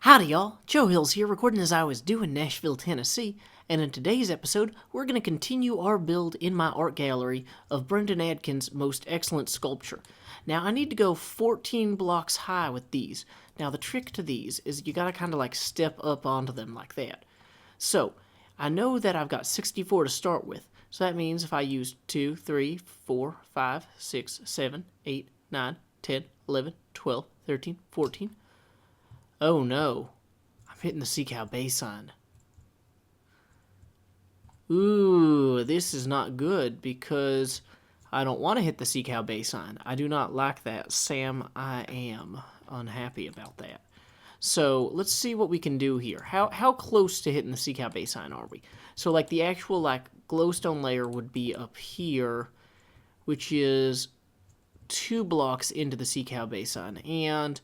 Howdy y'all, Joe Hills here, recording as I was due in Nashville, Tennessee, and in today's episode, we're going to continue our build in my art gallery of Brendan Adkins' most excellent sculpture. Now, I need to go 14 blocks high with these. Now, the trick to these is you gotta kind of like step up onto them like that. So, I know that I've got 64 to start with, so that means if I use 2, 3, 4, 5, 6, 7, 8, 9, 10, 11, 12, 13, 14... Oh no, I'm hitting the sea cow bay sign. Ooh, this is not good because I don't want to hit the sea cow bay sign. I do not like that, Sam. I am unhappy about that. So let's see what we can do here. How close to hitting the sea cow bay sign are we? So like the actual like glowstone layer would be up here, which is 2 blocks into the sea cow bay sign, and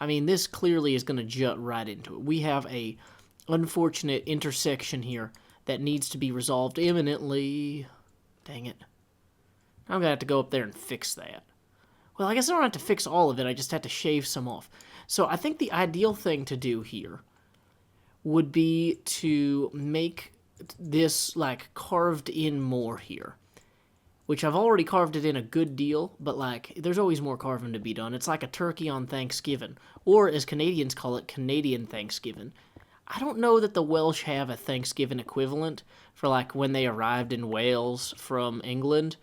I mean, this clearly is going to jut right into it. We have a unfortunate intersection here that needs to be resolved imminently. Dang it. I'm going to have to go up there and fix that. Well, I guess I don't have to fix all of it. I just have to shave some off. So I think the ideal thing to do here would be to make this, like, carved in more here. Which I've already carved it in a good deal, but like, there's always more carving to be done. It's like a turkey on Thanksgiving, or as Canadians call it, Canadian Thanksgiving. I don't know that the Welsh have a Thanksgiving equivalent for like when they arrived in Wales from England.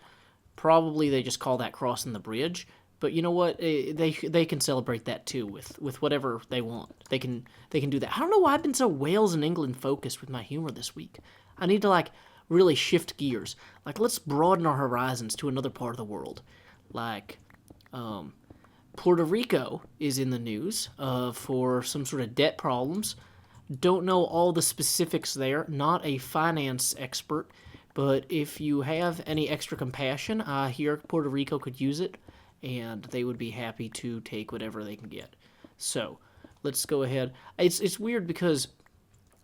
Probably they just call that crossing the bridge. But you know what? They can celebrate that too with whatever they want. They can do that. I don't know why I've been so Wales and England focused with my humor this week. I need to like really shift gears. Like, let's broaden our horizons to another part of the world. Like, Puerto Rico is in the news for some sort of debt problems. Don't know all the specifics there. Not a finance expert. But if you have any extra compassion, I hear Puerto Rico could use it. And they would be happy to take whatever they can get. So, let's go ahead. It's weird because,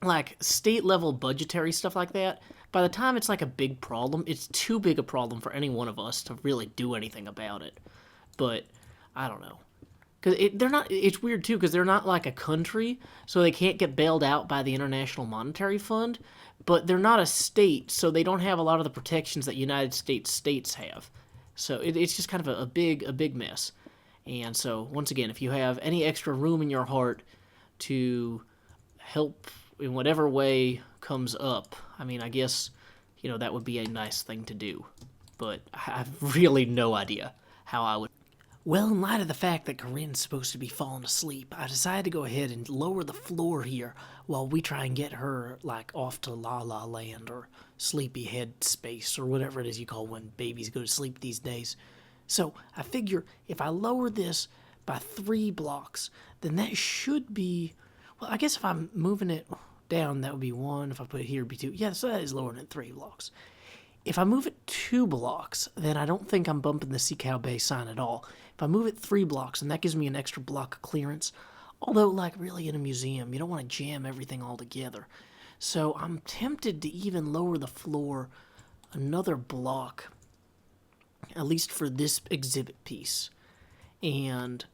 like, state-level budgetary stuff like that, by the time it's like a big problem, it's too big a problem for any one of us to really do anything about it. But I don't know, because they're not. It's weird too because they're not like a country, so they can't get bailed out by the International Monetary Fund. But they're not a state, so they don't have a lot of the protections that United States states have. So it's just kind of a big mess. And so once again, if you have any extra room in your heart to help in whatever way comes up, I mean, I guess, you know, that would be a nice thing to do. But I have really no idea how I would. Well, in light of the fact that Corinne's supposed to be falling asleep, I decided to go ahead and lower the floor here while we try and get her, like, off to La La Land or sleepyhead space or whatever it is you call when babies go to sleep these days. So I figure if I lower this by 3 blocks, then that should be, well, I guess if I'm moving it down, that would be 1. If I put it here, it'd be 2. Yeah, so that is lowering it 3 blocks. If I move it 2 blocks, then I don't think I'm bumping the Sea Cow Bay sign at all. If I move it 3 blocks, and that gives me an extra block of clearance, although, like, really in a museum, you don't want to jam everything all together. So I'm tempted to even lower the floor another block, at least for this exhibit piece. And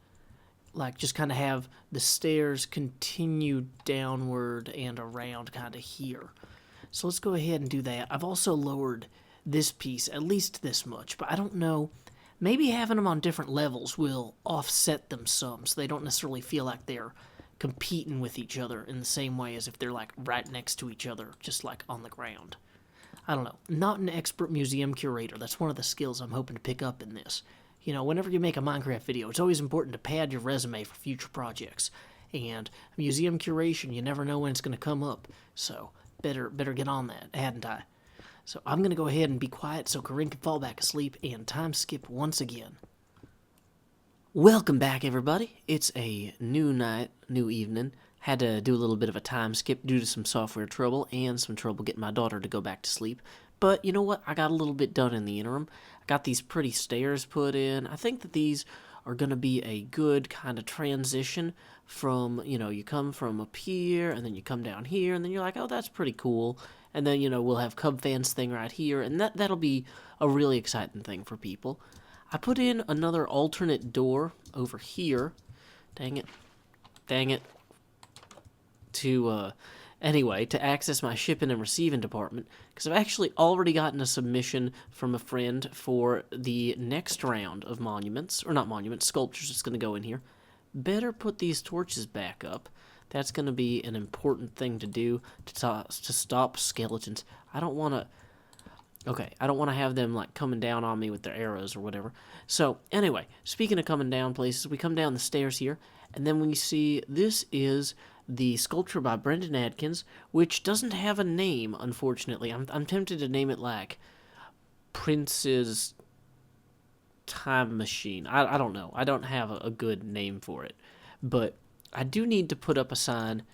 like just kind of have the stairs continue downward and around kind of here. So let's go ahead and do that. I've also lowered this piece at least this much, but I don't know. Maybe having them on different levels will offset them some, so they don't necessarily feel like they're competing with each other in the same way as if they're like right next to each other, just like on the ground. I don't know. Not an expert museum curator. That's one of the skills I'm hoping to pick up in this. You know, whenever you make a Minecraft video, it's always important to pad your resume for future projects. And museum curation, you never know when it's going to come up. So, better get on that, hadn't I? So I'm going to go ahead and be quiet so Corinne can fall back asleep and time skip once again. Welcome back, everybody. It's a new night, new evening. Had to do a little bit of a time skip due to some software trouble and some trouble getting my daughter to go back to sleep. But you know what? I got a little bit done in the interim. I got these pretty stairs put in. I think that these are going to be a good kind of transition from, you know, you come from up here and then you come down here and then you're like, oh, that's pretty cool. And then, you know, we'll have Cub Fans thing right here, and that'll be a really exciting thing for people. I put in another alternate door over here. Dang it. anyway, to access my shipping and receiving department, because I've actually already gotten a submission from a friend for the next round of monuments, or not monuments, sculptures that's going to go in here. Better put these torches back up. That's going to be an important thing to do to stop skeletons. I don't want to... Okay, I don't want to have them, like, coming down on me with their arrows or whatever. So, anyway, speaking of coming down places, we come down the stairs here, and then we see this is the sculpture by Brendan Adkins, which doesn't have a name, unfortunately. I'm tempted to name it, like, Prince's Time Machine. I don't know. I don't have a good name for it. But I do need to put up a sign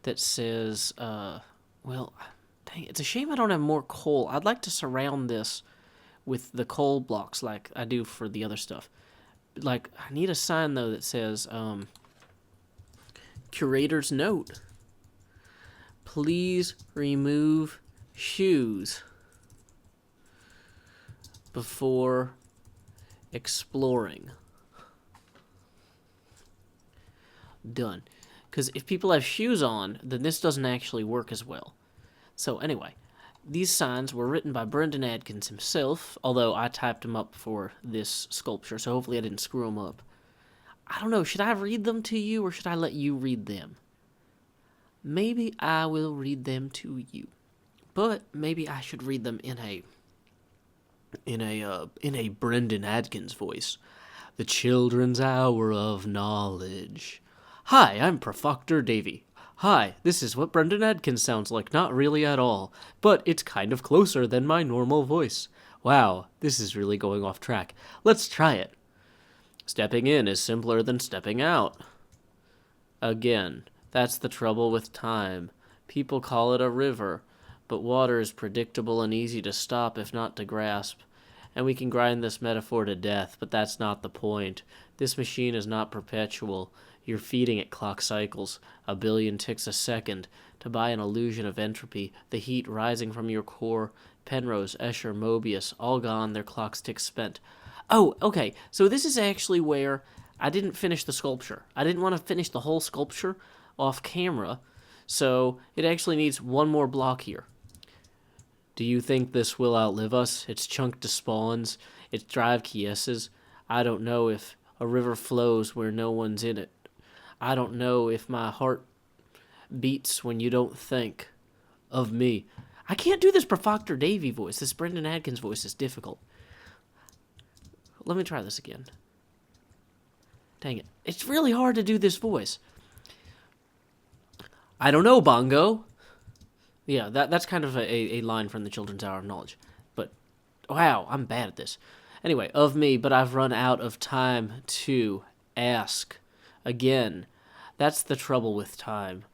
that says, well, dang, it's a shame I don't have more coal. I'd like to surround this with the coal blocks like I do for the other stuff. Like, I need a sign, though, that says, Curator's Note. Please remove shoes before exploring. Done. Because if people have shoes on, then this doesn't actually work as well. So anyway, these signs were written by Brendan Adkins himself, although I typed them up for this sculpture, so hopefully I didn't screw them up. I don't know, should I read them to you or should I let you read them? Maybe I will read them to you. But maybe I should read them in a Brendan Adkins voice. The Children's Hour of Knowledge. Hi, I'm Professor Davy. Hi, this is what Brendan Adkins sounds like, not really at all, but it's kind of closer than my normal voice. Wow, this is really going off track. Let's try it. Stepping in is simpler than stepping out. Again, that's the trouble with time. People call it a river, but water is predictable and easy to stop if not to grasp. And we can grind this metaphor to death, but that's not the point. This machine is not perpetual. You're feeding it clock cycles, a billion ticks a second, to buy an illusion of entropy, the heat rising from your core. Penrose, Escher, Mobius, all gone, their clocks tick spent. Oh, okay, so this is actually where I didn't finish the sculpture. I didn't want to finish the whole sculpture off camera, so it actually needs one more block here. Do you think this will outlive us? Its chunk despawns, its drive quiesces. I don't know if a river flows where no one's in it. I don't know if my heart beats when you don't think of me. I can't do this Professor Davy voice. This Brendan Adkins voice is difficult. Let me try this again. Dang it. It's really hard to do this voice. I don't know, Bongo. Yeah, that's kind of a line from the Children's Hour of Knowledge. But, wow, I'm bad at this. Anyway, of me, but I've run out of time to ask. Again, that's the trouble with time.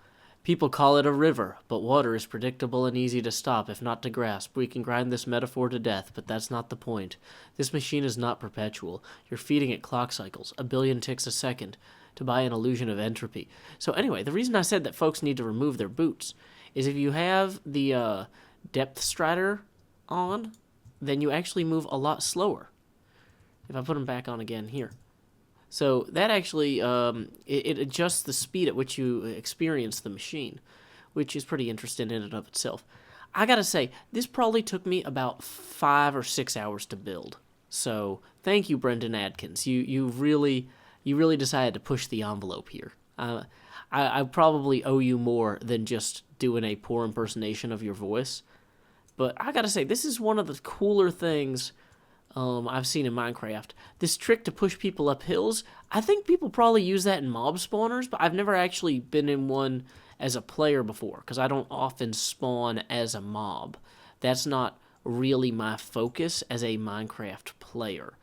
People call it a river, but water is predictable and easy to stop, if not to grasp. We can grind this metaphor to death, but that's not the point. This machine is not perpetual. You're feeding it clock cycles, a billion ticks a second, to buy an illusion of entropy. So anyway, the reason I said that folks need to remove their boots is if you have the depth strider on, then you actually move a lot slower. If I put them back on again here. So that actually, it adjusts the speed at which you experience the machine, which is pretty interesting in and of itself. I gotta say, this probably took me about 5 or 6 hours to build. So thank you, Brendan Adkins. You really decided to push the envelope here. I probably owe you more than just doing a poor impersonation of your voice. But I gotta say, this is one of the cooler things I've seen in Minecraft. This trick to push people up hills, I think people probably use that in mob spawners, but I've never actually been in one as a player before, because I don't often spawn as a mob. That's not really my focus as a Minecraft player.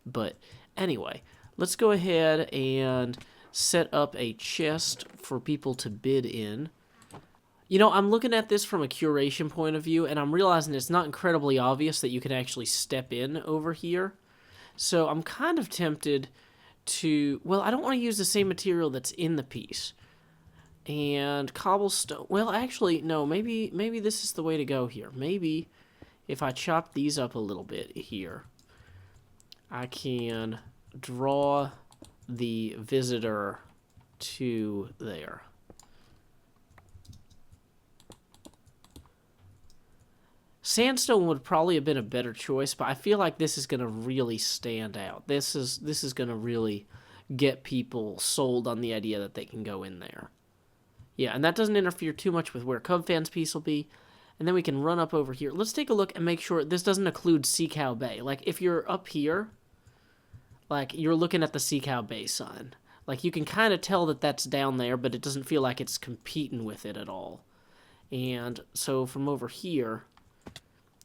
But anyway, let's go ahead and set up a chest for people to bid in. You know, I'm looking at this from a curation point of view, and I'm realizing it's not incredibly obvious that you can actually step in over here. So I'm kind of tempted to... Well, I don't want to use the same material that's in the piece. And cobblestone... Well, actually, no, maybe this is the way to go here. Maybe if I chop these up a little bit here, I can draw the visitor to there. Sandstone would probably have been a better choice, but I feel like this is going to really stand out. This is going to really get people sold on the idea that they can go in there. Yeah, and that doesn't interfere too much with where Cub Fans piece will be. And then we can run up over here. Let's take a look and make sure this doesn't include Sea Cow Bay. Like, if you're up here, like, you're looking at the Sea Cow Bay sign. Like, you can kind of tell that that's down there, but it doesn't feel like it's competing with it at all. And so from over here,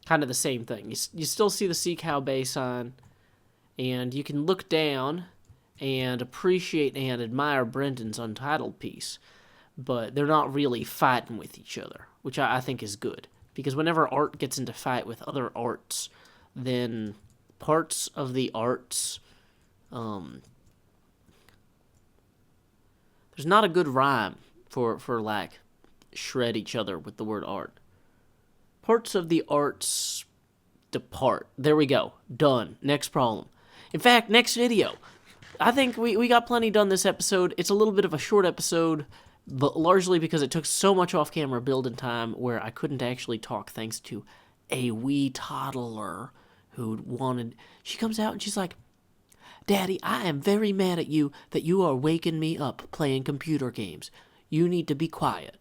kind of the same thing. You still see the Sea Cow Bay sign, and you can look down and appreciate and admire Brendan's Untitled piece. But they're not really fighting with each other, which I think is good. Because whenever art gets into fight with other arts, then parts of the arts, there's not a good rhyme for like, shred each other with the word art. Parts of the arts depart. There we go. Done. Next problem. In fact, next video. I think we got plenty done this episode. It's a little bit of a short episode, but largely because it took so much off-camera building time where I couldn't actually talk thanks to a wee toddler who wanted... She comes out and she's like, "Daddy, I am very mad at you that you are waking me up playing computer games. You need to be quiet."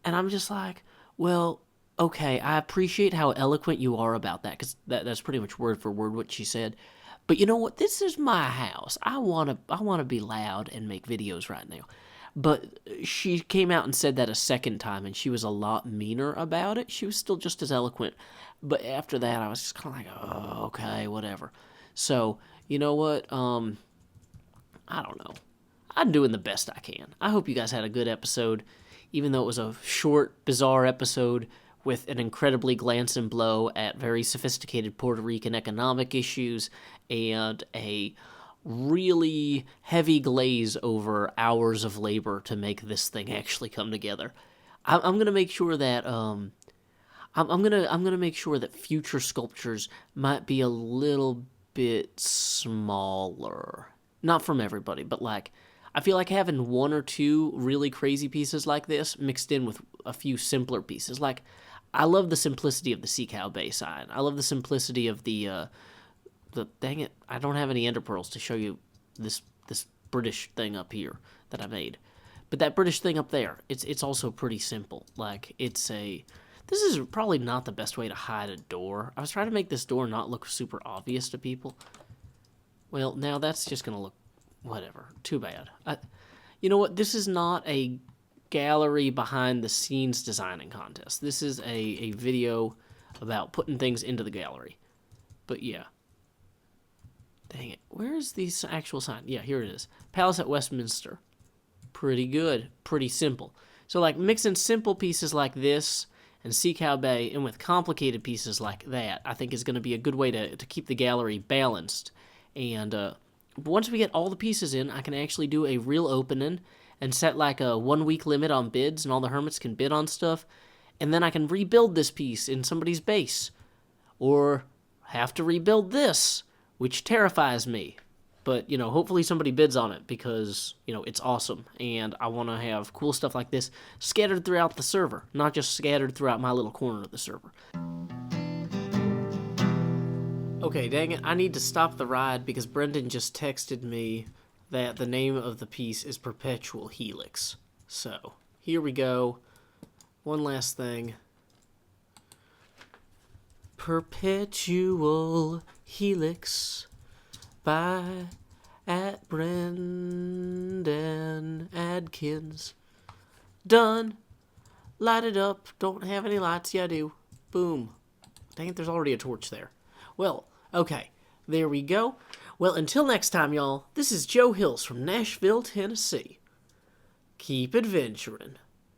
And I'm just like, well, okay, I appreciate how eloquent you are about that, because that's pretty much word for word what she said. But you know what? This is my house. I want to be loud and make videos right now. But she came out and said that a second time, and she was a lot meaner about it. She was still just as eloquent. But after that, I was just kind of like, oh, okay, whatever. So, you know what? I don't know. I'm doing the best I can. I hope you guys had a good episode, even though it was a short, bizarre episode with an incredibly glancing blow at very sophisticated Puerto Rican economic issues and a really heavy glaze over hours of labor to make this thing actually come together. I'm gonna make sure that I'm gonna make sure that future sculptures might be a little bit smaller. Not from everybody, but like, I feel like having one or two really crazy pieces like this mixed in with a few simpler pieces. Like, I love the simplicity of the Sea Cow Bay sign. I love the simplicity of the dang it, I don't have any ender pearls to show you this British thing up here that I made. But that British thing up there, it's also pretty simple. Like, this is probably not the best way to hide a door. I was trying to make this door not look super obvious to people. Well, now that's just going to look, whatever, too bad. You know what, this is not a gallery behind the scenes designing contest. This is a video about putting things into the gallery. But yeah. Dang it. Where is the actual sign? Yeah, here it is. Palace at Westminster. Pretty good. Pretty simple. So, like, mixing simple pieces like this and Sea Cow Bay in with complicated pieces like that, I think is going to be a good way to keep the gallery balanced. And once we get all the pieces in, I can actually do a real opening and set, like, a 1 week limit on bids, and all the hermits can bid on stuff. And then I can rebuild this piece in somebody's base. Or have to rebuild this, which terrifies me. But, you know, hopefully somebody bids on it because, you know, it's awesome. And I want to have cool stuff like this scattered throughout the server, not just scattered throughout my little corner of the server. Okay, dang it, I need to stop the ride because Brendan just texted me that the name of the piece is Perpetual Helix. So, here we go. One last thing. Perpetual Helix by Brendan Adkins. Done. Light it up. Don't have any lights. Yeah, I do. Boom. Dang it, there's already a torch there. Well, okay. There we go. Well, until next time, y'all, this is Joe Hills from Nashville, Tennessee. Keep adventuring.